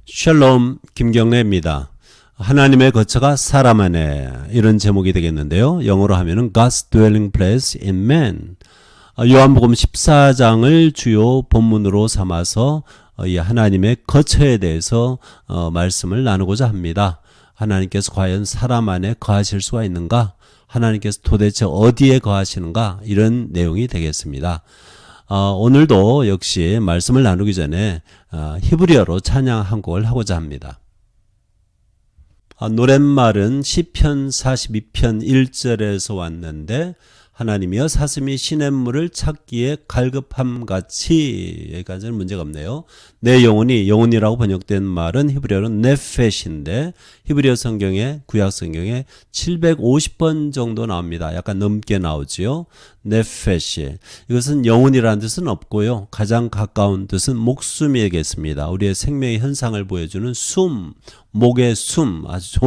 샬롬 김경래입니다. 하나님의 거처가 사람 안에, 이런 제목이 되겠는데요. 영어로 하면은 God's dwelling place in man. 요한복음 14장을 주요 본문으로 삼아서 이 하나님의 거처에 대해서 말씀을 나누고자 합니다. 하나님께서 과연 사람 안에 거하실 수가 있는가? 하나님께서 도대체 어디에 거하시는가? 이런 내용이 되겠습니다. 오늘도 역시 말씀을 나누기 전에 히브리어로 찬양 한 곡을 하고자 합니다. 노랫말은 시편 42편 1절에서 왔는데, 하나님이여 사슴이 시냇물을 찾기에 갈급함같이, 여기까지는 문제가 없네요. 내 영혼이, 영혼이라고 번역된 말은 히브리어로 네페시인데, 히브리어 성경에, 구약 성경에 750번 정도 나옵니다. 약간 넘게 나오지요. 네페시. 이것은 영혼이라는 뜻은 없고요. 가장 가까운 뜻은 목숨이겠습니다. 우리의 생명의 현상을 보여주는 숨, 목의 숨, 아주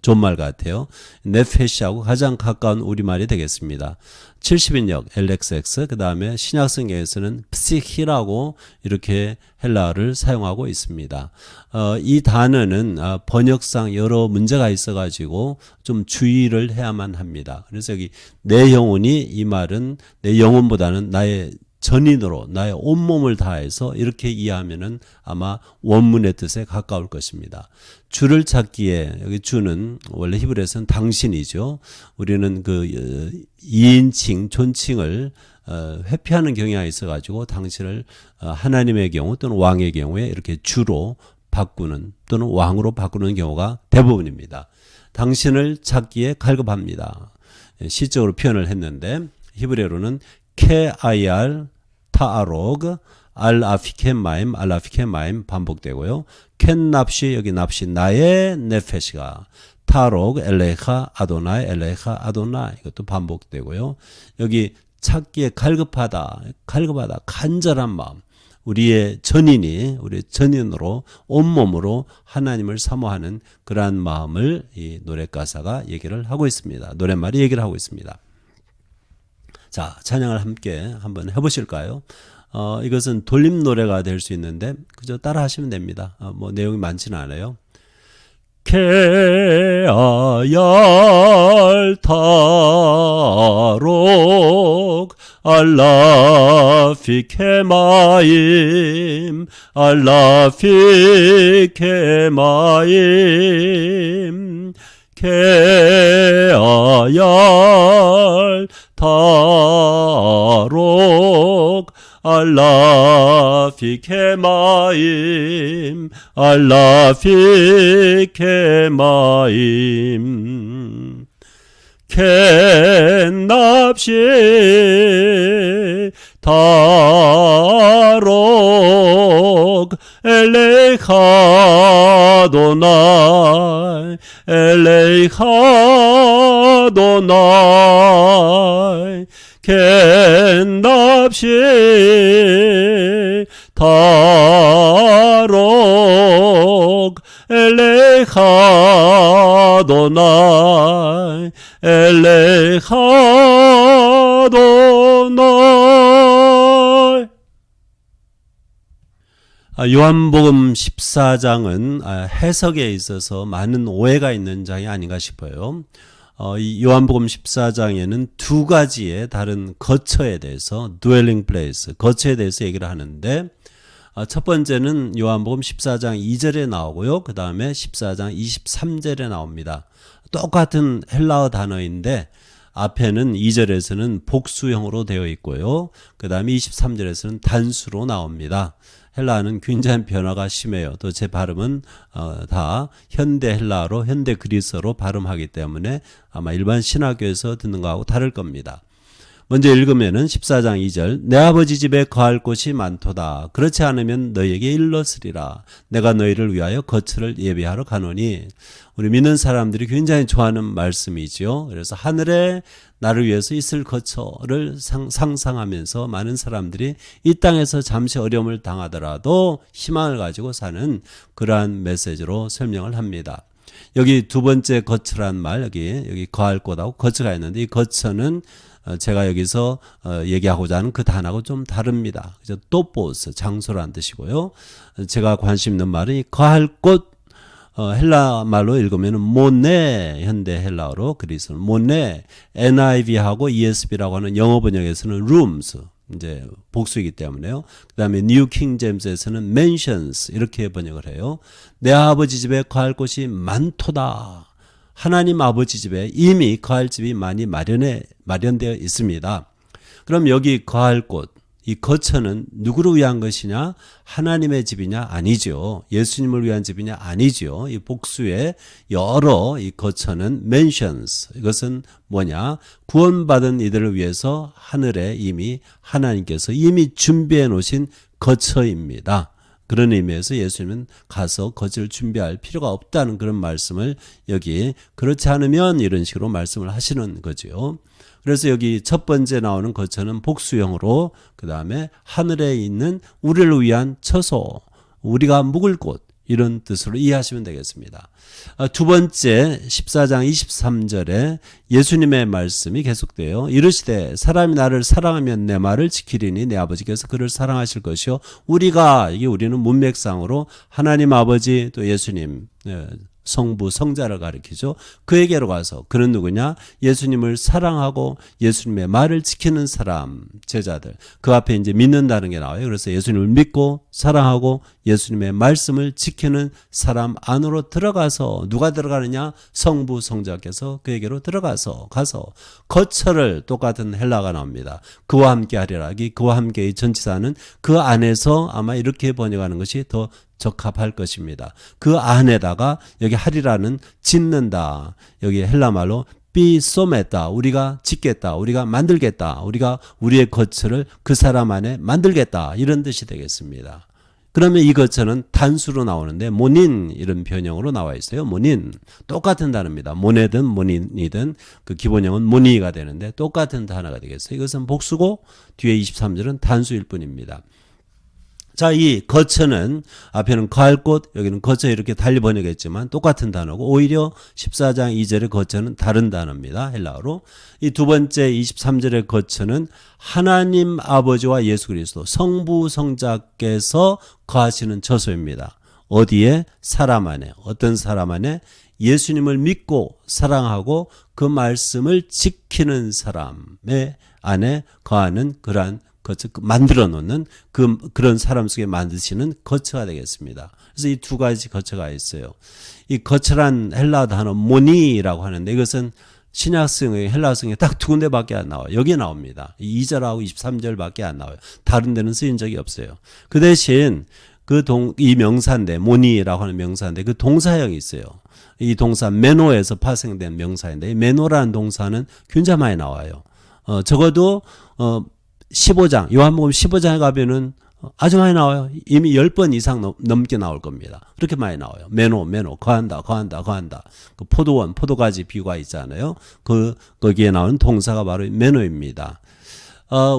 좋은 말 같아요. 네페시하고 가장 가까운 우리말이 되겠습니다. 70인역 LXX, 그 다음에 신약성경에서는 psihi라고 이렇게 헬라어를 사용하고 있습니다. 이 단어는 번역상 여러 문제가 있어가지고 좀 주의를 해야만 합니다. 그래서 여기 내 영혼이, 이 말은 내 영혼보다는 나의 전인으로 나의 온몸을 다해서 이렇게 이해하면은 아마 원문의 뜻에 가까울 것입니다. 주를 찾기에, 여기 주는 원래 히브리어에서는 당신이죠. 우리는 그 2인칭, 존칭을 회피하는 경향이 있어가지고 당신을 하나님의 경우 또는 왕의 경우에 이렇게 주로 바꾸는 또는 왕으로 바꾸는 경우가 대부분입니다. 당신을 찾기에 갈급합니다. 시적으로 표현을 했는데 히브리어로는 케아이알 타아로그 알아피케마임 알아피케마임 반복되고요. 켄납시, 여기 납시 나의 네페시가, 타로그 엘레카 아도나이 엘레카 아도나이, 이것도 반복되고요. 여기 찾기에 갈급하다, 간절한 마음, 우리의 전인이, 우리의 전인으로 온몸으로 하나님을 사모하는 그러한 마음을 이 노랫가사가 얘기를 하고 있습니다. 노랫말이 얘기를 하고 있습니다. 자, 찬양을 함께 한번 해보실까요? 이것은 돌림 노래가 될 수 있는데 그저 따라 하시면 됩니다. 뭐 내용이 많지는 않아요. 케아얄 타록 알라피케마임 알라피케마임 케아얄 타록 알라피케마임 알라피케마임 켄납시 타록 엘레이카 도나이 엘레이카 도나이 켄납시 타록 엘레이카 도나이 엘레이카 도나이. 요한복음 14장은 해석에 있어서 많은 오해가 있는 장이 아닌가 싶어요. 이 요한복음 14장에는 두 가지의 다른 거처에 대해서, dwelling place, 거처에 대해서 얘기를 하는데, 첫 번째는 요한복음 14장 2절에 나오고요. 그 다음에 14장 23절에 나옵니다. 똑같은 헬라어 단어인데 앞에는 2절에서는 복수형으로 되어 있고요. 그 다음에 23절에서는 단수로 나옵니다. 헬라어는 굉장히 변화가 심해요. 또 제 발음은 다 현대 헬라어로, 현대 그리스어로 발음하기 때문에 아마 일반 신학교에서 듣는 거하고 다를 겁니다. 먼저 읽으면은 14장 2절, 내 아버지 집에 거할 곳이 많도다. 그렇지 않으면 너희에게 일렀으리라. 내가 너희를 위하여 거처를 예비하러 가노니. 우리 믿는 사람들이 굉장히 좋아하는 말씀이죠. 그래서 하늘에 나를 위해서 있을 거처를 상상하면서 많은 사람들이 이 땅에서 잠시 어려움을 당하더라도 희망을 가지고 사는 그러한 메시지로 설명을 합니다. 여기 두 번째 거처란 말, 여기 거할 곳하고 거처가 있는데, 이 거처는 제가 여기서 얘기하고자 하는 그 단어하고 좀 다릅니다. 그래서 토포스, 장소라는 뜻이고요. 제가 관심 있는 말은 거할 곳, 헬라 말로 읽으면 모네, 현대 헬라어로 그리스는 모네, NIV하고 ESV라고 하는 영어 번역에서는 rooms, 이제 복수이기 때문에요. 그 다음에 뉴 킹 제임스에서는 mansions 이렇게 번역을 해요. 내 아버지 집에 거할 곳이 많도다. 하나님 아버지 집에 이미 거할 집이 많이 마련되어 있습니다. 그럼 여기 거할 곳, 이 거처는 누구를 위한 것이냐? 하나님의 집이냐? 아니죠. 예수님을 위한 집이냐? 아니죠. 이 복수의 여러 이 거처는 mansions. 이것은 뭐냐? 구원받은 이들을 위해서 하늘에 이미 하나님께서 이미 준비해 놓으신 거처입니다. 그런 의미에서 예수님은 가서 거처를 준비할 필요가 없다는 그런 말씀을 여기 그렇지 않으면 이런 식으로 말씀을 하시는 거죠. 그래서 여기 첫 번째 나오는 거처는 복수형으로 그 다음에 하늘에 있는 우리를 위한 처소, 우리가 묵을 곳 이런 뜻으로 이해하시면 되겠습니다. 두 번째 14장 23절에 예수님의 말씀이 계속돼요. 이르시되 사람이 나를 사랑하면 내 말을 지키리니 내 아버지께서 그를 사랑하실 것이요. 이게 우리는 문맥상으로 하나님 아버지 또 예수님 성부 성자를 가리키죠. 그에게로 가서 그는 누구냐? 예수님을 사랑하고 예수님의 말을 지키는 사람, 제자들. 그 앞에 이제 믿는다는 게 나와요. 그래서 예수님을 믿고 사랑하고 예수님의 말씀을 지키는 사람 안으로 들어가서 누가 들어가느냐? 성부 성자께서 그에게로 가서 거처를 똑같은 헬라가 나옵니다. 그와 함께 하리라. 그와 함께의 전치사는 그 안에서 아마 이렇게 번역하는 것이 더 적합할 것입니다. 그 안에다가 여기 하리라는 짓는다. 여기 헬라 말로 비소메다. 우리가 짓겠다. 우리가 만들겠다. 우리가 우리의 거처를 그 사람 안에 만들겠다. 이런 뜻이 되겠습니다. 그러면 이 거처는 단수로 나오는데 모닌 이런 변형으로 나와 있어요. 모닌. 똑같은 단어입니다. 모네든 모닌이든 그 기본형은 모니가 되는데 똑같은 단어가 되겠어요. 이것은 복수고 뒤에 23절은 단수일 뿐입니다. 자, 이 거처는 앞에는 거할 곳, 여기는 거처 이렇게 달리 번역했지만 똑같은 단어고 오히려 14장 2절의 거처는 다른 단어입니다. 헬라어로. 이 두 번째 23절의 거처는 하나님 아버지와 예수 그리스도 성부 성자께서 거하시는 처소입니다. 어디에? 사람 안에. 어떤 사람 안에? 예수님을 믿고 사랑하고 그 말씀을 지키는 사람의 안에 거하는 그러한 거처, 만들어 놓는 그런 사람 속에 만드시는 거처가 되겠습니다. 그래서 이 두 가지 거처가 있어요. 이 거처란 헬라 단어 모니라고 하는데 이것은 신약성의 헬라성에 딱 두 군데밖에 안 나와요. 여기에 나옵니다. 2절하고 23절밖에 안 나와요. 다른 데는 쓰인 적이 없어요. 그 대신 이 명사인데 모니라고 하는 명사인데 그 동사형이 있어요. 이 동사 메노에서 파생된 명사인데 이 메노라는 동사는 굉장히 많이 나와요. 적어도 15장, 요한복음 15장에 가면은 아주 많이 나와요. 이미 10번 이상 넘게 나올 겁니다. 그렇게 많이 나와요. 메노, 거한다. 그 포도원, 포도가지 비유가 있잖아요. 거기에 나오는 동사가 바로 메노입니다.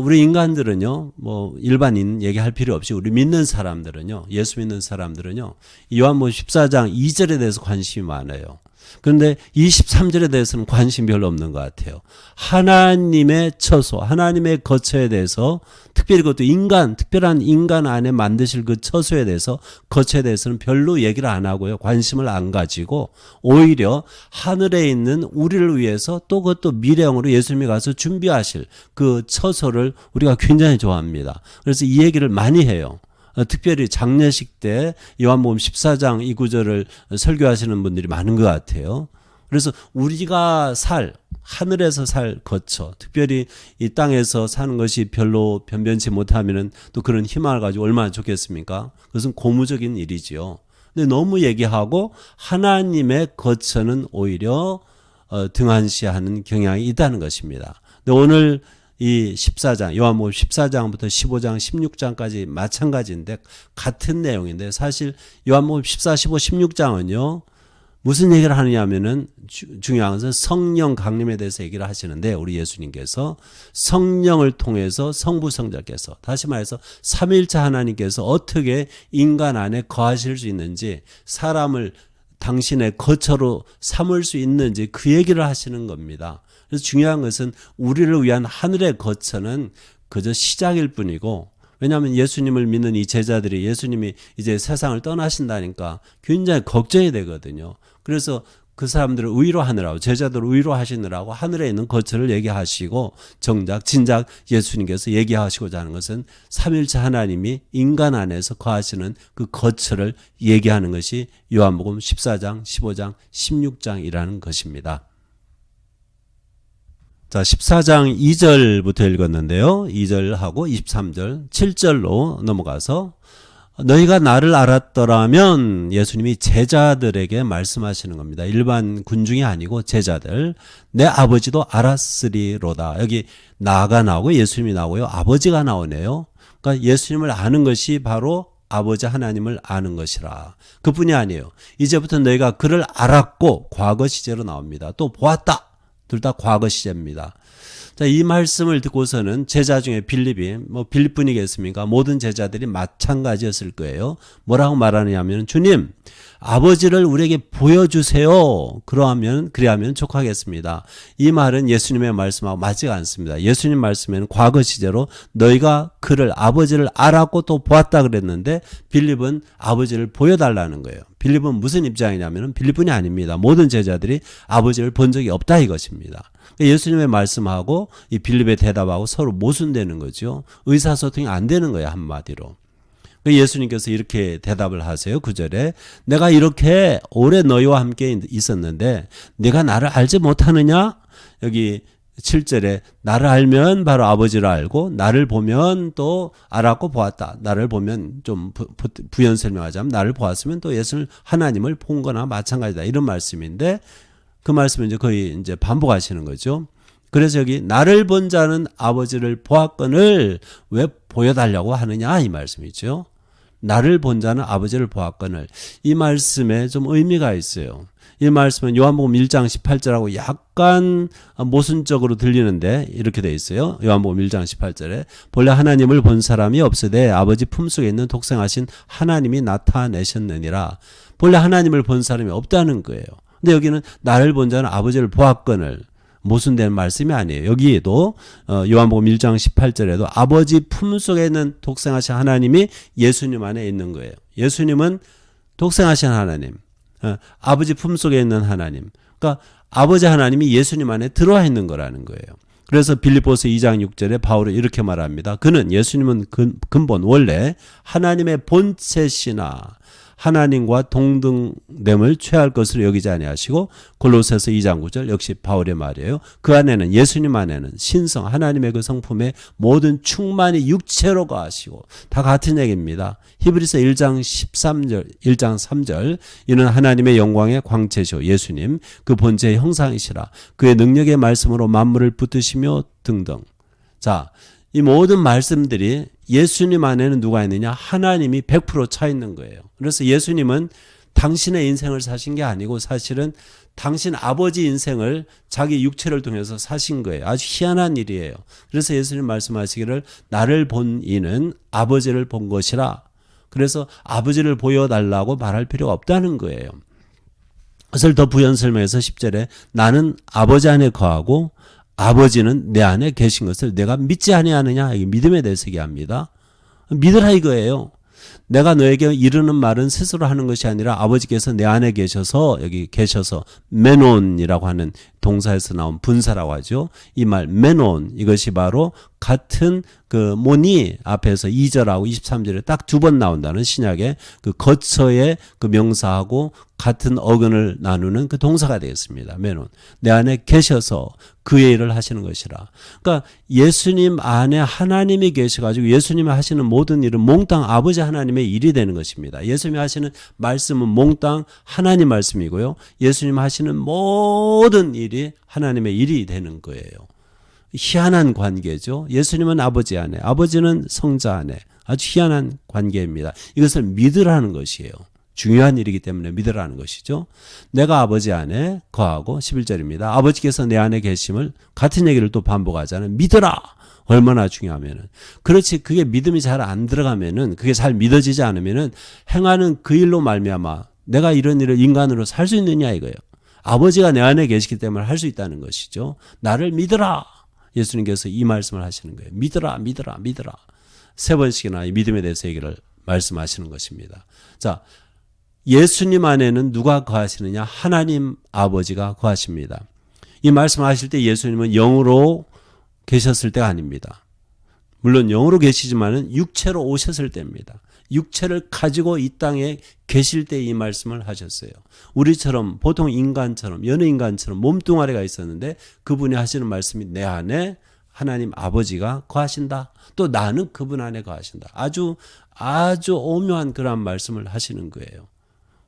우리 인간들은요, 일반인 얘기할 필요 없이 우리 믿는 사람들은요, 예수 믿는 사람들은요, 요한복음 14장 2절에 대해서 관심이 많아요. 그런데 23절에 대해서는 관심이 별로 없는 것 같아요. 하나님의 처소, 하나님의 거처에 대해서 특별히 그것도 특별한 인간 안에 만드실 그 처소에 대해서 거처에 대해서는 별로 얘기를 안 하고요. 관심을 안 가지고 오히려 하늘에 있는 우리를 위해서 또 그것도 미래형으로 예수님이 가서 준비하실 그 처소를 우리가 굉장히 좋아합니다. 그래서 이 얘기를 많이 해요. 특별히 장례식 때 요한복음 14장 이 구절을 설교하시는 분들이 많은 것 같아요. 그래서 우리가 하늘에서 살 거처, 특별히 이 땅에서 사는 것이 별로 변변치 못하면은 또 그런 희망을 가지고 얼마나 좋겠습니까? 그것은 고무적인 일이지요. 근데 너무 얘기하고 하나님의 거처는 오히려 등한시하는 경향이 있다는 것입니다. 근데 오늘 이 14장, 요한복음 14장부터 15장, 16장까지 마찬가지인데 같은 내용인데 사실 요한복음 14, 15, 16장은요. 무슨 얘기를 하느냐 하면은 중요한 것은 성령 강림에 대해서 얘기를 하시는데 우리 예수님께서 성령을 통해서 성부 성자께서 다시 말해서 삼위일체 하나님께서 어떻게 인간 안에 거하실 수 있는지 사람을 당신의 거처로 삼을 수 있는지 그 얘기를 하시는 겁니다. 그래서 중요한 것은 우리를 위한 하늘의 거처는 그저 시작일 뿐이고, 왜냐하면 예수님을 믿는 이 제자들이 예수님이 이제 세상을 떠나신다니까 굉장히 걱정이 되거든요. 그래서 그 사람들을 위로하느라고, 제자들을 위로하시느라고 하늘에 있는 거처를 얘기하시고, 진작 예수님께서 얘기하시고자 하는 것은 삼일체 하나님이 인간 안에서 거하시는 그 거처를 얘기하는 것이 요한복음 14장, 15장, 16장이라는 것입니다. 자, 14장 2절부터 읽었는데요. 2절하고 23절, 7절로 넘어가서, 너희가 나를 알았더라면, 예수님이 제자들에게 말씀하시는 겁니다. 일반 군중이 아니고 제자들. 내 아버지도 알았으리로다. 여기 나가 나오고 예수님이 나오고요. 아버지가 나오네요. 그러니까 예수님을 아는 것이 바로 아버지 하나님을 아는 것이라. 그뿐이 아니에요. 이제부터 너희가 그를 알았고, 과거 시제로 나옵니다. 또 보았다. 둘 다 과거 시제입니다. 자, 이 말씀을 듣고서는 제자 중에 빌립이, 빌립뿐이겠습니까? 모든 제자들이 마찬가지였을 거예요. 뭐라고 말하느냐면, 주님, 아버지를 우리에게 보여주세요. 그래야면 족하겠습니다. 이 말은 예수님의 말씀하고 맞지가 않습니다. 예수님 말씀에는 과거 시제로 너희가 그를, 아버지를 알았고 또 보았다 그랬는데, 빌립은 아버지를 보여달라는 거예요. 빌립은 무슨 입장이냐면, 빌립뿐이 아닙니다. 모든 제자들이 아버지를 본 적이 없다 이것입니다. 예수님의 말씀하고 이 빌립의 대답하고 서로 모순되는 거죠. 의사소통이 안 되는 거예요, 한마디로. 예수님께서 이렇게 대답을 하세요. 9절에 내가 이렇게 오래 너희와 함께 있었는데 네가 나를 알지 못하느냐? 여기 7절에 나를 알면 바로 아버지를 알고 나를 보면 또 알았고 보았다. 나를 보면 좀 부연 설명하자면 나를 보았으면 또 예수를 하나님을 본 거나 마찬가지다. 이런 말씀인데 그 말씀을 이제 거의 이제 반복하시는 거죠. 그래서 여기 나를 본 자는 아버지를 보았거늘 왜 보여달라고 하느냐 이 말씀이죠. 나를 본 자는 아버지를 보았거늘. 이 말씀에 좀 의미가 있어요. 이 말씀은 요한복음 1장 18절하고 약간 모순적으로 들리는데 이렇게 돼 있어요. 요한복음 1장 18절에 본래 하나님을 본 사람이 없으되 아버지 품속에 있는 독생하신 하나님이 나타내셨느니라. 본래 하나님을 본 사람이 없다는 거예요. 근데 여기는 나를 본 자는 아버지를 보았거늘 모순된 말씀이 아니에요. 여기에도 요한복음 1장 18절에도 아버지 품속에 있는 독생하신 하나님이 예수님 안에 있는 거예요. 예수님은 독생하신 하나님, 아버지 품속에 있는 하나님. 그러니까 아버지 하나님이 예수님 안에 들어와 있는 거라는 거예요. 그래서 빌립보서 2장 6절에 바울은 이렇게 말합니다. 그는 예수님은 근본 원래 하나님의 본체시나 하나님과 동등됨을 취할 것으로 여기지 아니하시고 골로새서 2장 9절 역시 바울의 말이에요. 그 안에는 예수님 안에는 신성 하나님의 그 성품의 모든 충만이 육체로 거하시고 다 같은 얘기입니다. 히브리서 1장 13절 1장 3절 이는 하나님의 영광의 광채시오 예수님 그 본체의 형상이시라 그의 능력의 말씀으로 만물을 붙드시며 등등. 자, 이 모든 말씀들이 예수님 안에는 누가 있느냐? 하나님이 100% 차 있는 거예요. 그래서 예수님은 당신의 인생을 사신 게 아니고 사실은 당신 아버지 인생을 자기 육체를 통해서 사신 거예요. 아주 희한한 일이에요. 그래서 예수님 말씀하시기를 나를 본 이는 아버지를 본 것이라. 그래서 아버지를 보여달라고 말할 필요가 없다는 거예요. 그것을 더 부연 설명해서 10절에 나는 아버지 안에 거하고 아버지는 내 안에 계신 것을 내가 믿지 아니하느냐? 이게 믿음에 대해서 얘기합니다. 믿으라 이거예요. 내가 너에게 이르는 말은 스스로 하는 것이 아니라 아버지께서 내 안에 계셔서 여기 계셔서 메논이라고 하는 동사에서 나온 분사라고 하죠. 이 말 메논 이것이 바로 같은 그 모니 앞에서 2절하고 23절에 딱 두 번 나온다는 신약의 그 거처의 그 명사하고 같은 어근을 나누는 그 동사가 되겠습니다. 메논. 내 안에 계셔서 그의 일을 하시는 것이라. 그러니까 예수님 안에 하나님이 계셔가지고 예수님이 하시는 모든 일은 몽땅 아버지 하나님의 일이 되는 것입니다. 예수님이 하시는 말씀은 몽땅 하나님 말씀이고요. 예수님 하시는 모든 일이 하나님의 일이 되는 거예요. 희한한 관계죠. 예수님은 아버지 안에, 아버지는 성자 안에 아주 희한한 관계입니다. 이것을 믿으라는 것이에요. 중요한 일이기 때문에 믿으라는 것이죠. 내가 아버지 안에 거하고 11절입니다. 아버지께서 내 안에 계심을 같은 얘기를 또 반복하잖아요. 믿으라. 얼마나 중요하면은. 그렇지 그게 믿음이 잘 안 들어가면은 그게 잘 믿어지지 않으면은 행하는 그 일로 말미암아 내가 이런 일을 인간으로 살 수 있느냐 이거예요. 아버지가 내 안에 계시기 때문에 할 수 있다는 것이죠. 나를 믿으라. 예수님께서 이 말씀을 하시는 거예요. 믿으라, 믿으라, 믿으라. 세 번씩이나 이 믿음에 대해서 얘기를 말씀하시는 것입니다. 자, 예수님 안에는 누가 거하시느냐? 하나님 아버지가 거하십니다. 이 말씀하실 때 예수님은 영으로 계셨을 때가 아닙니다. 물론 영으로 계시지만은 육체로 오셨을 때입니다. 육체를 가지고 이 땅에 계실 때 이 말씀을 하셨어요. 우리처럼 보통 인간처럼 여느 인간처럼 몸뚱아리가 있었는데 그분이 하시는 말씀이 내 안에 하나님 아버지가 거하신다. 또 나는 그분 안에 거하신다. 아주 오묘한 그런 말씀을 하시는 거예요.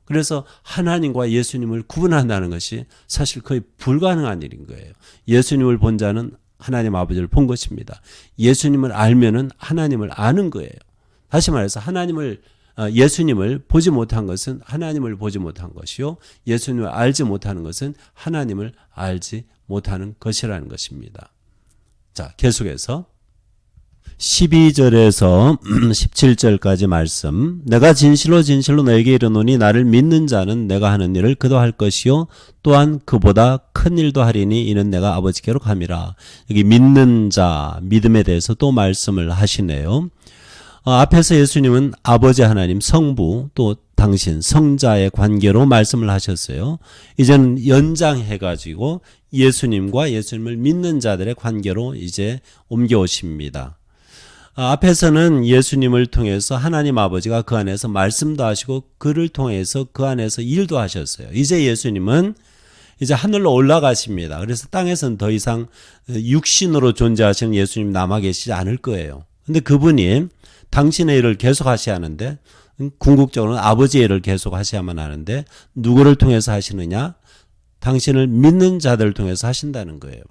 그래서 하나님과 예수님을 구분한다는 것이 사실 거의 불가능한 일인 거예요. 예수님을 본 자는 하나님 아버지를 본 것입니다. 예수님을 알면은 하나님을 아는 거예요. 다시 말해서 예수님을 보지 못한 것은 하나님을 보지 못한 것이요. 예수님을 알지 못하는 것은 하나님을 알지 못하는 것이라는 것입니다. 자, 계속해서 12절에서 17절까지 말씀. 내가 진실로 진실로 너에게 이르노니 나를 믿는 자는 내가 하는 일을 그도 할 것이요 또한 그보다 큰 일도 하리니 이는 내가 아버지께로 감이라. 여기 믿는 자, 믿음에 대해서 또 말씀을 하시네요. 앞에서 예수님은 아버지 하나님, 성부, 또 당신, 성자의 관계로 말씀을 하셨어요. 이제는 연장해가지고 예수님과 예수님을 믿는 자들의 관계로 이제 옮겨오십니다. 앞에서는 예수님을 통해서 하나님 아버지가 그 안에서 말씀도 하시고 그를 통해서 그 안에서 일도 하셨어요. 이제 예수님은 이제 하늘로 올라가십니다. 그래서 땅에서는 더 이상 육신으로 존재하시는 예수님 남아 계시지 않을 거예요. 근데 그분이 당신의 일을 계속 하셔야 하는데 궁극적으로는 아버지의 일을 계속 하셔야만 하는데 누구를 통해서 하시느냐? 당신을 믿는 자들을 통해서 하신다는 거예요.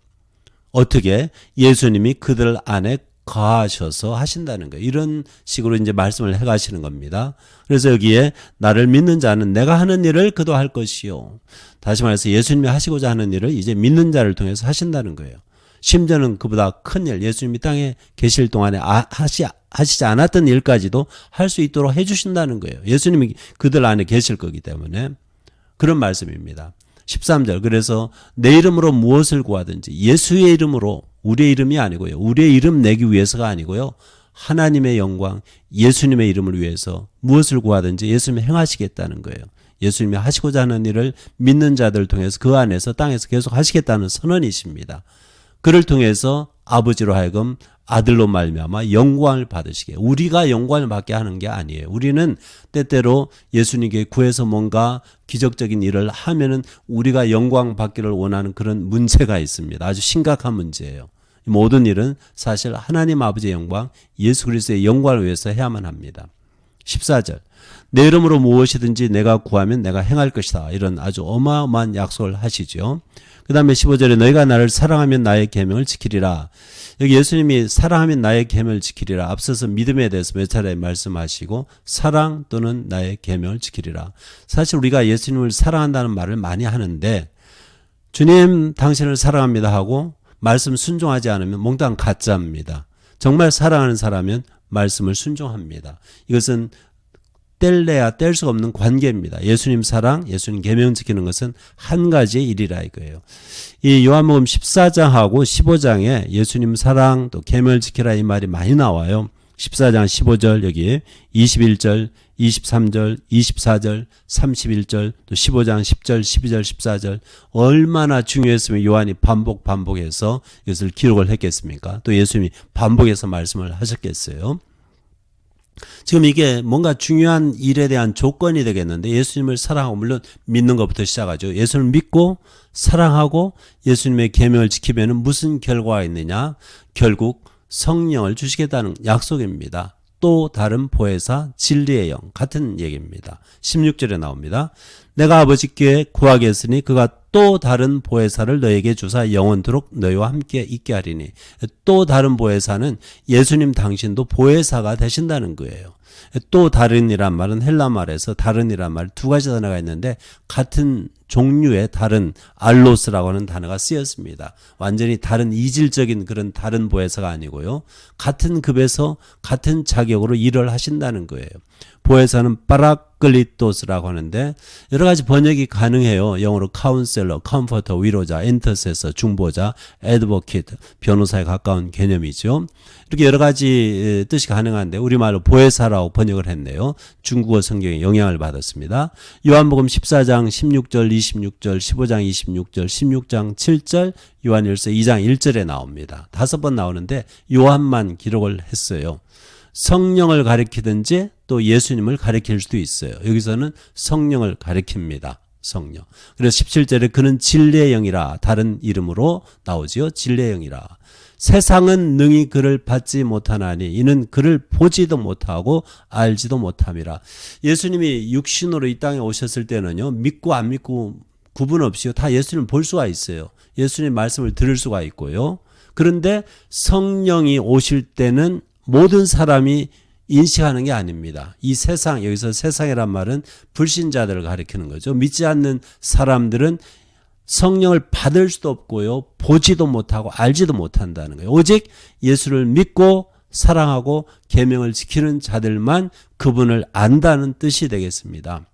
어떻게? 예수님이 그들 안에 거하셔서 하신다는 거예요. 이런 식으로 이제 말씀을 해가시는 겁니다. 그래서 여기에 나를 믿는 자는 내가 하는 일을 그도 할 것이요. 다시 말해서 예수님이 하시고자 하는 일을 이제 믿는 자를 통해서 하신다는 거예요. 심지어는 그보다 큰 일, 예수님이 땅에 계실 동안에 하시지 않았던 일까지도 할 수 있도록 해주신다는 거예요. 예수님이 그들 안에 계실 거기 때문에 그런 말씀입니다. 13절. 그래서 내 이름으로 무엇을 구하든지 예수의 이름으로, 우리의 이름이 아니고요. 우리의 이름 내기 위해서가 아니고요. 하나님의 영광, 예수님의 이름을 위해서 무엇을 구하든지 예수님이 행하시겠다는 거예요. 예수님이 하시고자 하는 일을 믿는 자들을 통해서 그 안에서 땅에서 계속 하시겠다는 선언이십니다. 그를 통해서 아버지로 하여금 아들로 말미암아 영광을 받으시게, 우리가 영광을 받게 하는 게 아니에요. 우리는 때때로 예수님께 구해서 뭔가 기적적인 일을 하면은 우리가 영광 받기를 원하는 그런 문제가 있습니다. 아주 심각한 문제예요. 모든 일은 사실 하나님 아버지의 영광, 예수 그리스도의 영광을 위해서 해야만 합니다. 14절. 내 이름으로 무엇이든지 내가 구하면 내가 행할 것이다. 이런 아주 어마어마한 약속을 하시죠. 그 다음에 15절에 너희가 나를 사랑하면 나의 계명을 지키리라. 여기 예수님이 사랑하면 나의 계명을 지키리라. 앞서서 믿음에 대해서 몇 차례 말씀하시고 사랑 또는 나의 계명을 지키리라. 사실 우리가 예수님을 사랑한다는 말을 많이 하는데 주님 당신을 사랑합니다 하고 말씀 순종하지 않으면 몽땅 가짜입니다. 정말 사랑하는 사람은 말씀을 순종합니다. 이것은 뗄래야 뗄 수가 없는 관계입니다. 예수님 사랑, 예수님 계명 지키는 것은 한 가지의 일이라 이거예요. 이 요한복음 14장하고 15장에 예수님 사랑 또 계명을 지키라 이 말이 많이 나와요. 14장 15절 여기 21절, 23절, 24절, 31절 또 15장 10절, 12절, 14절 얼마나 중요했으면 요한이 반복해서 이것을 기록을 했겠습니까? 또 예수님이 반복해서 말씀을 하셨겠어요. 지금 이게 뭔가 중요한 일에 대한 조건이 되겠는데 예수님을 사랑하고 물론 믿는 것부터 시작하죠. 예수님을 믿고 사랑하고 예수님의 계명을 지키면 무슨 결과가 있느냐? 결국 성령을 주시겠다는 약속입니다. 또 다른 보혜사 진리의 영 같은 얘기입니다. 16절에 나옵니다. 내가 아버지께 구하겠으니 그가 또 다른 보혜사를 너에게 주사 영원토록 너희와 함께 있게 하리니. 또 다른 보혜사는 예수님 당신도 보혜사가 되신다는 거예요. 또 다른이란 말은 헬라 말에서 다른이란 말 두 가지 단어가 있는데 같은 종류의 다른 알로스라고 하는 단어가 쓰였습니다. 완전히 다른 이질적인 그런 다른 보혜사가 아니고요. 같은 급에서 같은 자격으로 일을 하신다는 거예요. 보혜사는 파라클리토스라고 하는데 여러 가지 번역이 가능해요. 영어로 카운셀러, 컴포터, 위로자, 인터세서, 중보자, 애드보키트, 변호사에 가까운 개념이죠. 이렇게 여러 가지 뜻이 가능한데 우리말로 보혜사라고 번역을 했네요. 중국어 성경에 영향을 받았습니다. 요한복음 14장 16절, 26절, 15장 26절, 16장 7절, 요한일서 2장 1절에 나옵니다. 5번 나오는데 요한만 기록을 했어요. 성령을 가리키든지 또 예수님을 가리킬 수도 있어요. 여기서는 성령을 가리킵니다. 성령. 그래서 17절에 그는 진리의 영이라 다른 이름으로 나오지요. 진리의 영이라. 세상은 능히 그를 받지 못하나니 이는 그를 보지도 못하고 알지도 못함이라. 예수님이 육신으로 이 땅에 오셨을 때는요. 믿고 안 믿고 구분 없이요. 다 예수님을 볼 수가 있어요. 예수님 말씀을 들을 수가 있고요. 그런데 성령이 오실 때는 모든 사람이 인식하는 게 아닙니다. 이 세상, 여기서 세상이란 말은 불신자들을 가리키는 거죠. 믿지 않는 사람들은 성령을 받을 수도 없고요. 보지도 못하고 알지도 못한다는 거예요. 오직 예수를 믿고 사랑하고 계명을 지키는 자들만 그분을 안다는 뜻이 되겠습니다.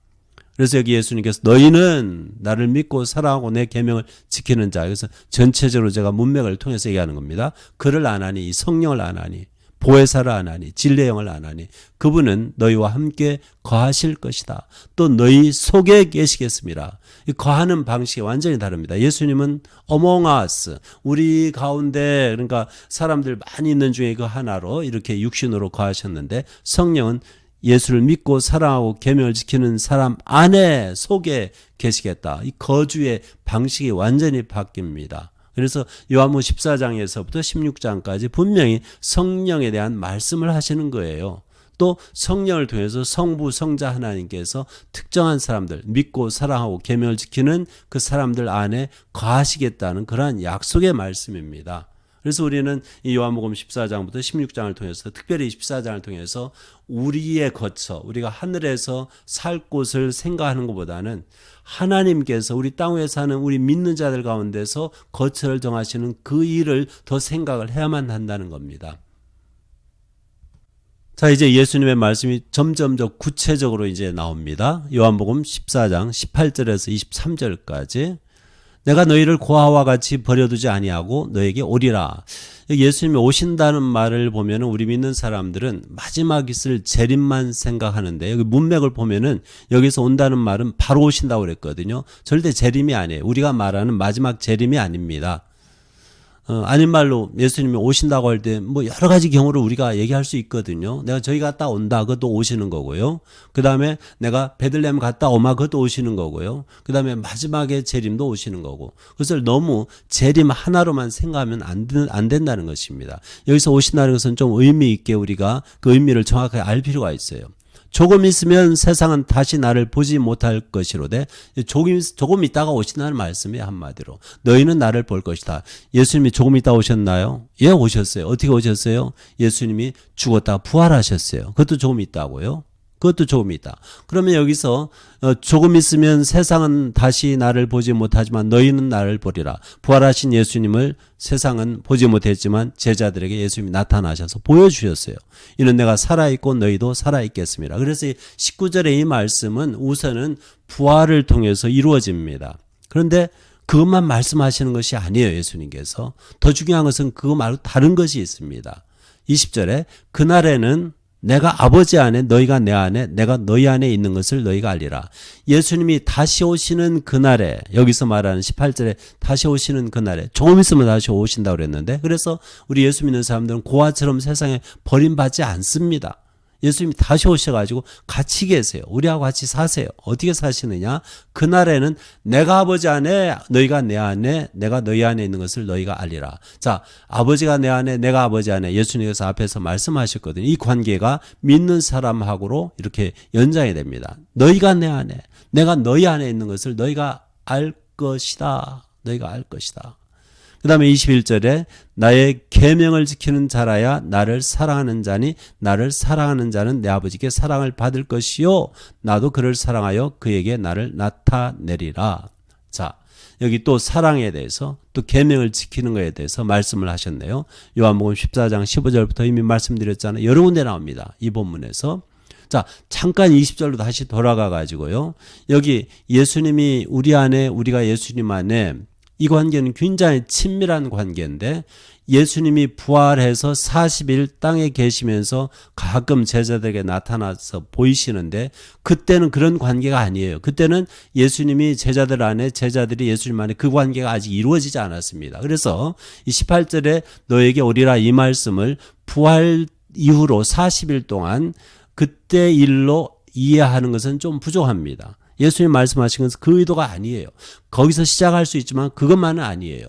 그래서 여기 예수님께서 너희는 나를 믿고 사랑하고 내 계명을 지키는 자. 그래서 전체적으로 제가 문맥을 통해서 얘기하는 겁니다. 그를 안 하니, 이 성령을 안 하니, 보혜사를 안 하니, 진리의 영을 안 하니 그분은 너희와 함께 거하실 것이다. 또 너희 속에 계시겠습니다. 이 거하는 방식이 완전히 다릅니다. 예수님은 among us, 우리 가운데, 그러니까 사람들 많이 있는 중에 그 하나로 이렇게 육신으로 거하셨는데 성령은 예수를 믿고 사랑하고 계명을 지키는 사람 안에 속에 계시겠다. 이 거주의 방식이 완전히 바뀝니다. 그래서 요한복음 14장에서부터 16장까지 분명히 성령에 대한 말씀을 하시는 거예요. 또 성령을 통해서 성부, 성자 하나님께서 특정한 사람들, 믿고 사랑하고 계명을 지키는 그 사람들 안에 거하시겠다는 그러한 약속의 말씀입니다. 그래서 우리는 이 요한복음 14장부터 16장을 통해서 특별히 14장을 통해서 우리의 거처, 우리가 하늘에서 살 곳을 생각하는 것보다는 하나님께서 우리 땅 위에 사는 우리 믿는 자들 가운데서 거처를 정하시는 그 일을 더 생각을 해야만 한다는 겁니다. 자, 이제 예수님의 말씀이 점점 더 구체적으로 이제 나옵니다. 요한복음 14장 18절에서 23절까지 내가 너희를 고아와 같이 버려두지 아니하고 너에게 오리라. 예수님이 오신다는 말을 보면 우리 믿는 사람들은 마지막 있을 재림만 생각하는데 여기 문맥을 보면은 여기서 온다는 말은 바로 오신다고 그랬거든요. 절대 재림이 아니에요. 우리가 말하는 마지막 재림이 아닙니다. 아닌 말로 예수님이 오신다고 할 때 뭐 여러 가지 경우를 우리가 얘기할 수 있거든요. 내가 저기 갔다 온다. 그것도 오시는 거고요. 그 다음에 내가 베들레헴 갔다 오마. 그것도 오시는 거고요. 그 다음에 마지막에 재림도 오시는 거고. 그것을 너무 재림 하나로만 생각하면 안 된다는 것입니다. 여기서 오신다는 것은 좀 의미 있게 우리가 그 의미를 정확하게 알 필요가 있어요. 조금 있으면 세상은 다시 나를 보지 못할 것이로되 조금 있다가 오신다는 말씀이에요. 한마디로 너희는 나를 볼 것이다. 예수님이 조금 있다 오셨나요? 예, 오셨어요. 어떻게 오셨어요? 예수님이 죽었다가 부활하셨어요. 그것도 조금 있다고요? 그것도 조금 있다. 그러면 여기서 조금 있으면 세상은 다시 나를 보지 못하지만 너희는 나를 보리라. 부활하신 예수님을 세상은 보지 못했지만 제자들에게 예수님이 나타나셔서 보여주셨어요. 이는 내가 살아있고 너희도 살아있겠습니다. 그래서 19절의 이 말씀은 우선은 부활을 통해서 이루어집니다. 그런데 그것만 말씀하시는 것이 아니에요. 예수님께서. 더 중요한 것은 그거 말고 다른 것이 있습니다. 20절에 그날에는 내가 아버지 안에 너희가 내 안에 내가 너희 안에 있는 것을 너희가 알리라. 예수님이 다시 오시는 그날에 여기서 말하는 18절에 다시 오시는 그날에 조금 있으면 다시 오신다고 그랬는데 그래서 우리 예수 믿는 사람들은 고아처럼 세상에 버림받지 않습니다. 예수님이 다시 오셔가지고 같이 계세요. 우리하고 같이 사세요. 어떻게 사시느냐? 그날에는 내가 아버지 안에 너희가 내 안에 내가 너희 안에 있는 것을 너희가 알리라. 자, 아버지가 내 안에 내가 아버지 안에 예수님께서 앞에서 말씀하셨거든요. 이 관계가 믿는 사람하고로 이렇게 연장이 됩니다. 너희가 내 안에 내가 너희 안에 있는 것을 너희가 알 것이다. 너희가 알 것이다. 그 다음에 21절에 나의 계명을 지키는 자라야 나를 사랑하는 자니 나를 사랑하는 자는 내 아버지께 사랑을 받을 것이요 나도 그를 사랑하여 그에게 나를 나타내리라. 자, 여기 또 사랑에 대해서 또 계명을 지키는 것에 대해서 말씀을 하셨네요. 요한복음 14장 15절부터 이미 말씀드렸잖아요. 여러 군데 나옵니다. 이 본문에서. 자, 잠깐 20절로 다시 돌아가 가지고요. 여기 예수님이 우리 안에, 우리가 예수님 안에, 이 관계는 굉장히 친밀한 관계인데 예수님이 부활해서 40일 땅에 계시면서 가끔 제자들에게 나타나서 보이시는데 그때는 그런 관계가 아니에요. 그때는 예수님이 제자들 안에, 제자들이 예수님 안에 그 관계가 아직 이루어지지 않았습니다. 그래서 이 18절에 너에게 오리라 이 말씀을 부활 이후로 40일 동안 그때 일로 이해하는 것은 좀 부족합니다. 예수님 말씀하신 것은 그 의도가 아니에요. 거기서 시작할 수 있지만 그것만은 아니에요.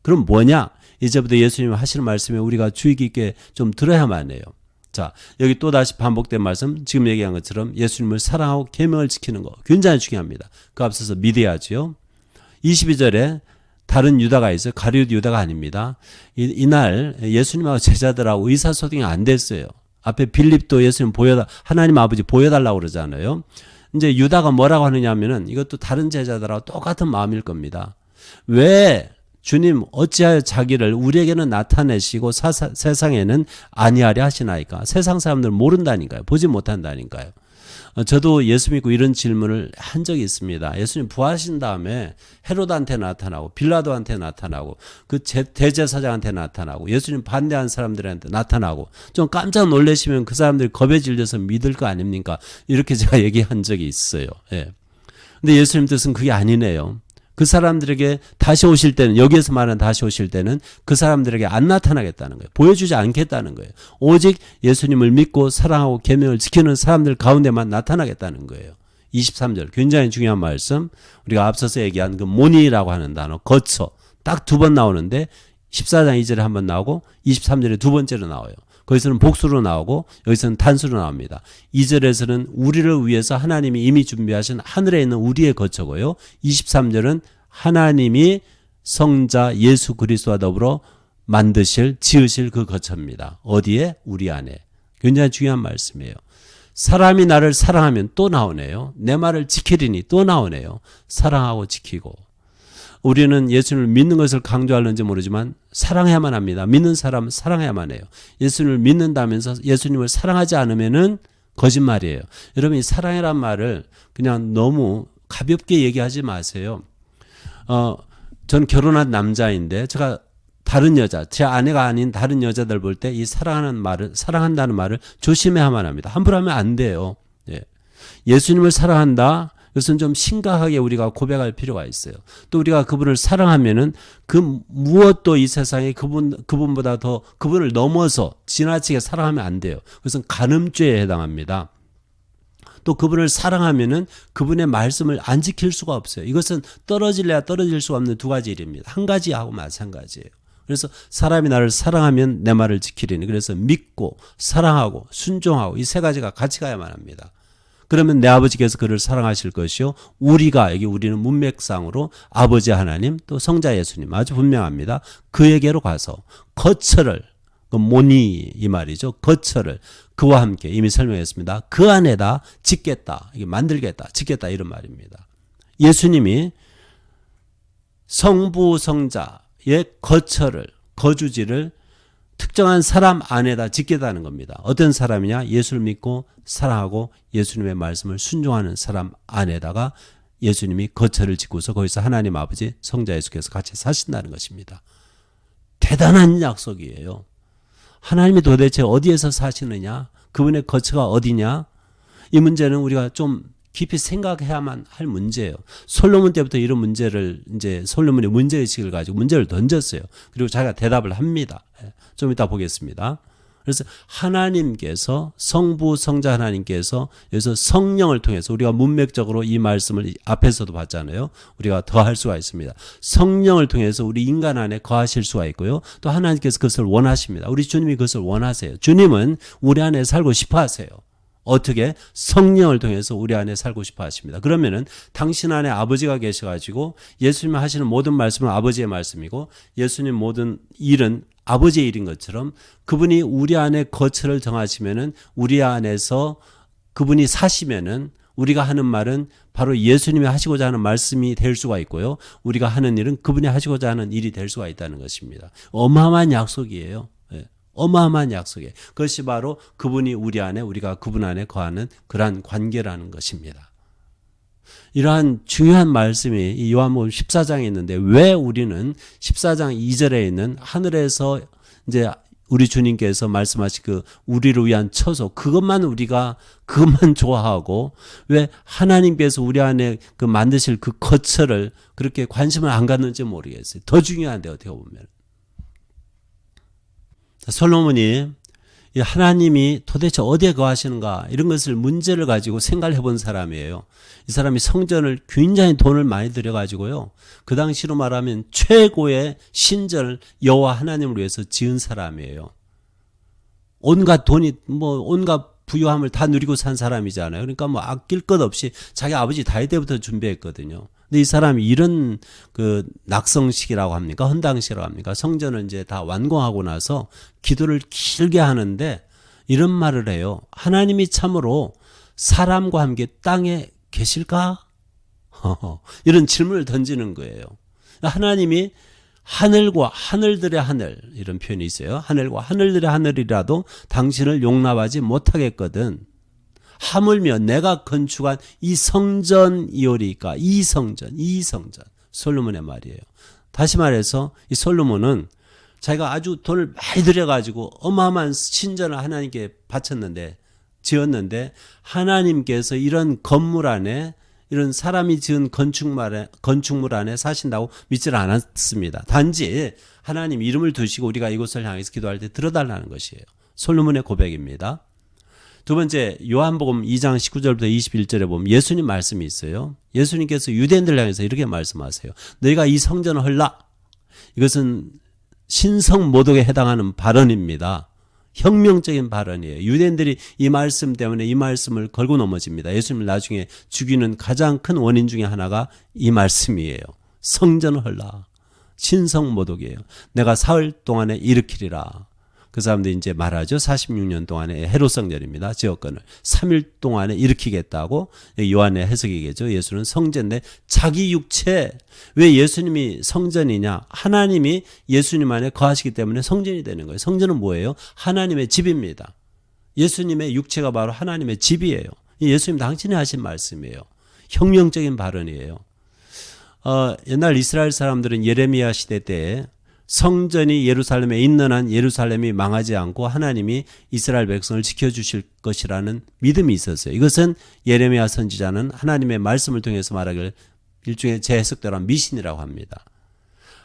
그럼 뭐냐? 이제부터 예수님이 하시는 말씀에 우리가 주의 깊게 좀 들어야만 해요. 자, 여기 또다시 반복된 말씀, 지금 얘기한 것처럼 예수님을 사랑하고 계명을 지키는 거 굉장히 중요합니다. 그 앞서서 믿어야죠. 22절에 다른 유다가 있어요. 가룟 유다가 아닙니다. 이날 예수님하고 제자들하고 의사소통이 안 됐어요. 앞에 빌립도 예수님 하나님 아버지 보여달라고 그러잖아요. 이제 유다가 뭐라고 하느냐 하면은 이것도 다른 제자들하고 똑같은 마음일 겁니다. 왜 주님 어찌하여 자기를 우리에게는 나타내시고 세상에는 아니하려 하시나이까? 세상 사람들 모른다니까요. 보지 못한다니까요. 저도 예수 믿고 이런 질문을 한 적이 있습니다. 예수님 부활하신 다음에 헤로드한테 나타나고 빌라도한테 나타나고 그 대제사장한테 나타나고 예수님 반대한 사람들한테 나타나고 좀 깜짝 놀라시면 그 사람들이 겁에 질려서 믿을 거 아닙니까? 이렇게 제가 얘기한 적이 있어요. 예. 근데 예수님 뜻은 그게 아니네요. 그 사람들에게 다시 오실 때는, 여기에서 말하는 다시 오실 때는 그 사람들에게 안 나타나겠다는 거예요. 보여주지 않겠다는 거예요. 오직 예수님을 믿고 사랑하고 계명을 지키는 사람들 가운데만 나타나겠다는 거예요. 23절 굉장히 중요한 말씀, 우리가 앞서서 얘기한 그 모니라고 하는 단어 거쳐 딱 두 번 나오는데 14장 2절에 한 번 나오고 23절에 두 번째로 나와요. 거기서는 복수로 나오고 여기서는 단수로 나옵니다. 2절에서는 우리를 위해서 하나님이 이미 준비하신 하늘에 있는 우리의 거처고요. 23절은 하나님이 성자 예수 그리스도와 더불어 지으실 그 거처입니다. 어디에? 우리 안에. 굉장히 중요한 말씀이에요. 사람이 나를 사랑하면 또 나오네요. 내 말을 지키리니 또 나오네요. 사랑하고 지키고. 우리는 예수님을 믿는 것을 강조하는지 모르지만 사랑해야만 합니다. 믿는 사람은 사랑해야만 해요. 예수님을 믿는다면서 예수님을 사랑하지 않으면은 거짓말이에요. 여러분 이 사랑이란 말을 그냥 너무 가볍게 얘기하지 마세요. 전 결혼한 남자인데 제가 다른 여자, 제 아내가 아닌 다른 여자들 볼 때 이 사랑한다는 말을 조심해야만 합니다. 함부로 하면 안 돼요. 예. 예수님을 사랑한다. 그것은 좀 심각하게 우리가 고백할 필요가 있어요. 또 우리가 그분을 사랑하면은 그 무엇도 이 세상에 그분보다 더 그분을 넘어서 지나치게 사랑하면 안 돼요. 그것은 간음죄에 해당합니다. 또 그분을 사랑하면은 그분의 말씀을 안 지킬 수가 없어요. 이것은 떨어질래야 떨어질 수가 없는 두 가지 일입니다. 한 가지하고 마찬가지예요. 그래서 사람이 나를 사랑하면 내 말을 지키리니. 그래서 믿고 사랑하고 순종하고 이 세 가지가 같이 가야만 합니다. 그러면 내 아버지께서 그를 사랑하실 것이요. 우리는 문맥상으로 아버지 하나님 또 성자 예수님 아주 분명합니다. 그에게로 가서 거처를, 모니 이 말이죠. 거처를 그와 함께 이미 설명했습니다. 그 안에다 짓겠다. 이게 만들겠다. 짓겠다 이런 말입니다. 예수님이 성부 성자의 거처를, 거주지를 특정한 사람 안에다 짓겠다는 겁니다. 어떤 사람이냐? 예수를 믿고 사랑하고 예수님의 말씀을 순종하는 사람 안에다가 예수님이 거처를 짓고서 거기서 하나님 아버지 성자 예수께서 같이 사신다는 것입니다. 대단한 약속이에요. 하나님이 도대체 어디에서 사시느냐? 그분의 거처가 어디냐? 이 문제는 우리가 좀 깊이 생각해야만 할 문제예요. 솔로몬 때부터 이런 문제를 이제 솔로몬의 문제의식을 가지고 문제를 던졌어요. 그리고 자기가 대답을 합니다. 좀 이따 보겠습니다. 그래서 하나님께서 성부 성자 하나님께서 여기서 성령을 통해서 우리가 문맥적으로 이 말씀을 앞에서도 봤잖아요. 우리가 더 할 수가 있습니다. 성령을 통해서 우리 인간 안에 거하실 수가 있고요. 또 하나님께서 그것을 원하십니다. 우리 주님이 그것을 원하세요. 주님은 우리 안에 살고 싶어 하세요. 어떻게? 성령을 통해서 우리 안에 살고 싶어 하십니다. 그러면은 당신 안에 아버지가 계셔가지고 예수님이 하시는 모든 말씀은 아버지의 말씀이고 예수님 모든 일은 아버지의 일인 것처럼 그분이 우리 안에 거처를 정하시면은 우리 안에서 그분이 사시면은 우리가 하는 말은 바로 예수님이 하시고자 하는 말씀이 될 수가 있고요. 우리가 하는 일은 그분이 하시고자 하는 일이 될 수가 있다는 것입니다. 어마어마한 약속이에요. 예, 어마어마한 약속이에요. 그것이 바로 그분이 우리 안에, 우리가 그분 안에 거하는 그러한 관계라는 것입니다. 이러한 중요한 말씀이 이 요한복음 14장에 있는데 왜 우리는 14장 2절에 있는 하늘에서 이제 우리 주님께서 말씀하신 그 우리를 위한 처소, 그것만 좋아하고 왜 하나님께서 우리 안에 그 만드실 그 거처를 그렇게 관심을 안 갖는지 모르겠어요. 더 중요한데 어떻게 보면. 솔로몬이 이 하나님이 도대체 어디에 거하시는가 이런 것을 문제를 가지고 생각을 해본 사람이에요. 이 사람이 성전을 굉장히 돈을 많이 들여가지고요. 그 당시로 말하면 최고의 신전을 여호와 하나님을 위해서 지은 사람이에요. 온갖 돈이 온갖 부유함을 다 누리고 산 사람이잖아요. 그러니까 아낄 것 없이 자기 아버지 다윗 때부터 준비했거든요. 근데 이 사람이 이런 그 낙성식이라고 합니까? 헌당식이라고 합니까? 성전을 이제 다 완공하고 나서 기도를 길게 하는데 이런 말을 해요. 하나님이 참으로 사람과 함께 땅에 계실까? 이런 질문을 던지는 거예요. 하나님이 하늘과 하늘들의 하늘 이런 표현이 있어요. 하늘과 하늘들의 하늘이라도 당신을 용납하지 못하겠거든. 하물며 내가 건축한 이 성전이오리까. 이 성전 솔로몬의 말이에요. 다시 말해서 이 솔로몬은 자기가 아주 돈을 많이 들여가지고 어마어마한 신전을 하나님께 바쳤는데 지었는데 하나님께서 이런 건물 안에 이런 사람이 지은 건축물 안에 사신다고 믿지를 않았습니다. 단지 하나님 이름을 두시고 우리가 이곳을 향해서 기도할 때 들어달라는 것이에요. 솔로몬의 고백입니다. 두 번째 요한복음 2장 19절부터 21절에 보면 예수님 말씀이 있어요. 예수님께서 유대인들 향해서 이렇게 말씀하세요. 너희가 이 성전을 헐라. 이것은 신성모독에 해당하는 발언입니다. 혁명적인 발언이에요. 유대인들이 이 말씀 때문에 이 말씀을 걸고 넘어집니다. 예수님을 나중에 죽이는 가장 큰 원인 중에 하나가 이 말씀이에요. 성전을 헐라. 신성모독이에요. 내가 사흘 동안에 일으키리라. 그 사람들이 이제 말하죠. 46년 동안의 헤롯성전입니다. 지역권을 3일 동안에 일으키겠다고 요한의 해석이겠죠. 예수는 성전인데 자기 육체, 왜 예수님이 성전이냐? 하나님이 예수님 안에 거하시기 때문에 성전이 되는 거예요. 성전은 뭐예요? 하나님의 집입니다. 예수님의 육체가 바로 하나님의 집이에요. 예수님 당신이 하신 말씀이에요. 혁명적인 발언이에요. 옛날 이스라엘 사람들은 예레미야 시대 때 성전이 예루살렘에 있는 한 예루살렘이 망하지 않고 하나님이 이스라엘 백성을 지켜주실 것이라는 믿음이 있었어요. 이것은 예레미야 선지자는 하나님의 말씀을 통해서 말하길 일종의 제 해석대로 미신이라고 합니다.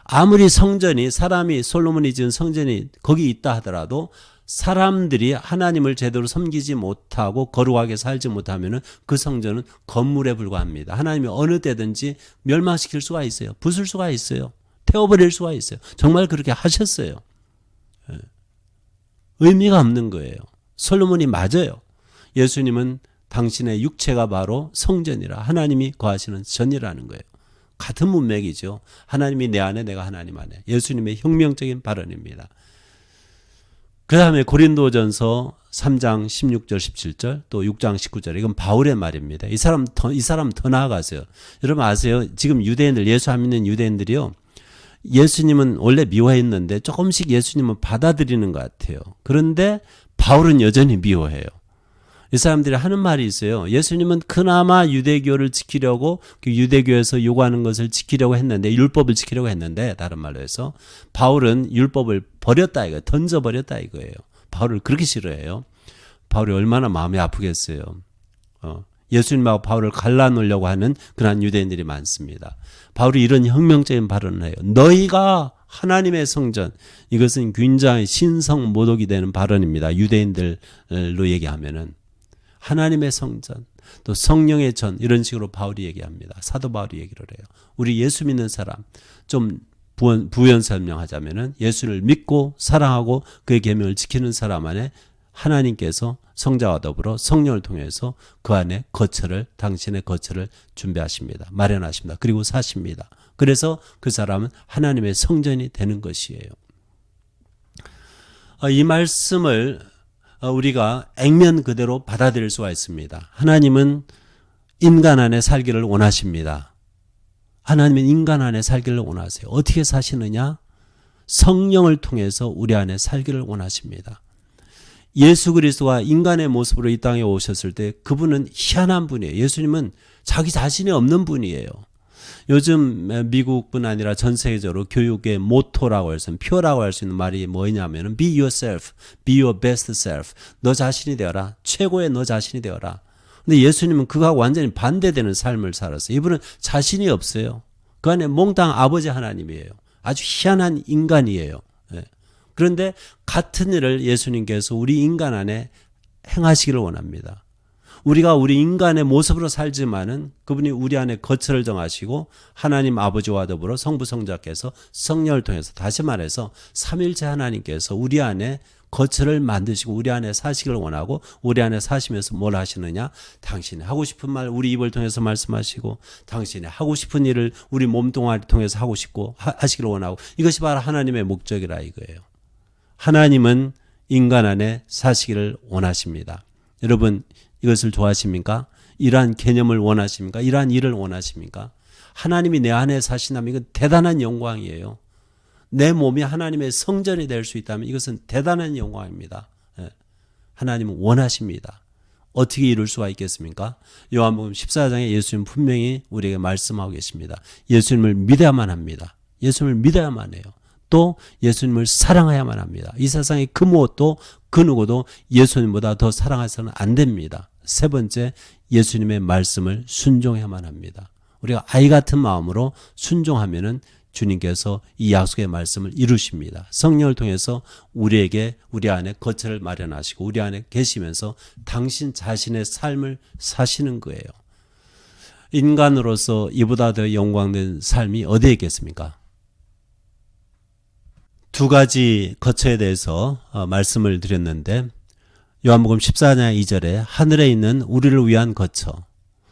아무리 성전이 사람이 솔로몬이 지은 성전이 거기 있다 하더라도 사람들이 하나님을 제대로 섬기지 못하고 거룩하게 살지 못하면 그 성전은 건물에 불과합니다. 하나님이 어느 때든지 멸망시킬 수가 있어요. 부술 수가 있어요. 태워버릴 수가 있어요. 정말 그렇게 하셨어요. 의미가 없는 거예요. 솔로몬이 맞아요. 예수님은 당신의 육체가 바로 성전이라 하나님이 거하시는 전이라는 거예요. 같은 문맥이죠. 하나님이 내 안에 내가 하나님 안에. 예수님의 혁명적인 발언입니다. 그 다음에 고린도전서 3장 16절 17절 또 6장 19절 이건 바울의 말입니다. 이 사람 더 나아가세요. 여러분 아세요? 지금 유대인들 예수 안 믿는 유대인들이요. 예수님은 원래 미워했는데 조금씩 예수님은 받아들이는 것 같아요. 그런데 바울은 여전히 미워해요. 이 사람들이 하는 말이 있어요. 예수님은 그나마 유대교를 지키려고 그 유대교에서 요구하는 것을 지키려고 했는데 율법을 지키려고 했는데 다른 말로 해서 바울은 율법을 버렸다 이거예요. 던져버렸다 이거예요. 바울을 그렇게 싫어해요. 바울이 얼마나 마음이 아프겠어요. 예수님하고 바울을 갈라놓으려고 하는 그런 유대인들이 많습니다. 바울이 이런 혁명적인 발언을 해요. 너희가 하나님의 성전, 이것은 굉장히 신성모독이 되는 발언입니다. 유대인들로 얘기하면은 하나님의 성전, 또 성령의 전 이런 식으로 바울이 얘기합니다. 사도 바울이 얘기를 해요. 우리 예수 믿는 사람 좀 부연 설명하자면은 예수를 믿고 사랑하고 그의 계명을 지키는 사람 안에 하나님께서 성자와 더불어 성령을 통해서 그 안에 당신의 거처를 준비하십니다. 마련하십니다. 그리고 사십니다. 그래서 그 사람은 하나님의 성전이 되는 것이에요. 이 말씀을 우리가 액면 그대로 받아들일 수가 있습니다. 하나님은 인간 안에 살기를 원하십니다. 하나님은 인간 안에 살기를 원하세요. 어떻게 사시느냐? 성령을 통해서 우리 안에 살기를 원하십니다. 예수 그리스도가 인간의 모습으로 이 땅에 오셨을 때 그분은 희한한 분이에요. 예수님은 자기 자신이 없는 분이에요. 요즘 미국뿐 아니라 전 세계적으로 교육의 모토라고 해서 표라고 할 수 있는 말이 뭐냐면은 be yourself, be your best self. 너 자신이 되어라. 최고의 너 자신이 되어라. 근데 예수님은 그거하고 완전히 반대되는 삶을 살았어요. 이분은 자신이 없어요. 그 안에 몽땅 아버지 하나님이에요. 아주 희한한 인간이에요. 그런데 같은 일을 예수님께서 우리 인간 안에 행하시기를 원합니다. 우리가 우리 인간의 모습으로 살지만은 그분이 우리 안에 거처를 정하시고 하나님 아버지와 더불어 성부 성자께서 성령을 통해서, 다시 말해서 삼일체 하나님께서 우리 안에 거처를 만드시고 우리 안에 사시기를 원하고, 우리 안에 사시면서 뭘 하시느냐? 당신이 하고 싶은 말 우리 입을 통해서 말씀하시고, 당신이 하고 싶은 일을 우리 몸뚱아리 통해서 하고 싶고 하시기를 원하고, 이것이 바로 하나님의 목적이라 이거예요. 하나님은 인간 안에 사시기를 원하십니다. 여러분, 이것을 좋아하십니까? 이러한 개념을 원하십니까? 이러한 일을 원하십니까? 하나님이 내 안에 사신다면 이건 대단한 영광이에요. 내 몸이 하나님의 성전이 될 수 있다면 이것은 대단한 영광입니다. 하나님은 원하십니다. 어떻게 이룰 수가 있겠습니까? 요한복음 14장에 예수님 분명히 우리에게 말씀하고 계십니다. 예수님을 믿어야만 합니다. 예수님을 믿어야만 해요. 또 예수님을 사랑해야만 합니다. 이 세상의 그 무엇도 그 누구도 예수님보다 더 사랑해서는 안 됩니다. 세 번째, 예수님의 말씀을 순종해야만 합니다. 우리가 아이 같은 마음으로 순종하면은 주님께서 이 약속의 말씀을 이루십니다. 성령을 통해서 우리에게 우리 안에 거처를 마련하시고 우리 안에 계시면서 당신 자신의 삶을 사시는 거예요. 인간으로서 이보다 더 영광된 삶이 어디에 있겠습니까? 두 가지 거처에 대해서 말씀을 드렸는데, 요한복음 14장 2절에 하늘에 있는 우리를 위한 거처,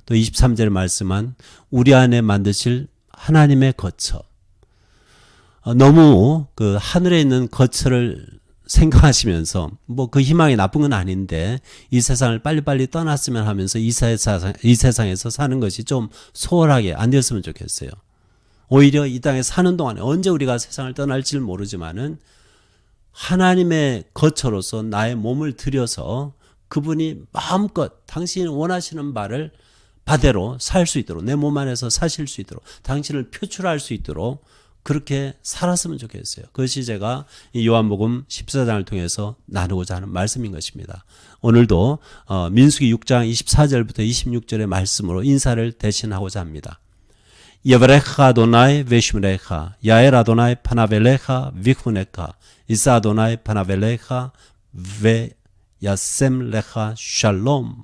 또 23절에 말씀한 우리 안에 만드실 하나님의 거처. 너무 그 하늘에 있는 거처를 생각하시면서 뭐 그 희망이 나쁜 건 아닌데 이 세상을 빨리빨리 떠났으면 하면서 이 세상에서 사는 것이 좀 소홀하게 안 되었으면 좋겠어요. 오히려 이 땅에 사는 동안에 언제 우리가 세상을 떠날지를 모르지만은 하나님의 거처로서 나의 몸을 들여서 그분이 마음껏 당신이 원하시는 바를 바대로 살 수 있도록, 내 몸 안에서 사실 수 있도록, 당신을 표출할 수 있도록 그렇게 살았으면 좋겠어요. 그것이 제가 이 요한복음 14장을 통해서 나누고자 하는 말씀인 것입니다. 오늘도 민수기 6장 24절부터 26절의 말씀으로 인사를 대신하고자 합니다. 예브레카 아도나이 베시므레카 야엘 아도나이 파나벨레카 비후네카 이사 아도나이 파나벨레카 베 야셈레카 샬롬.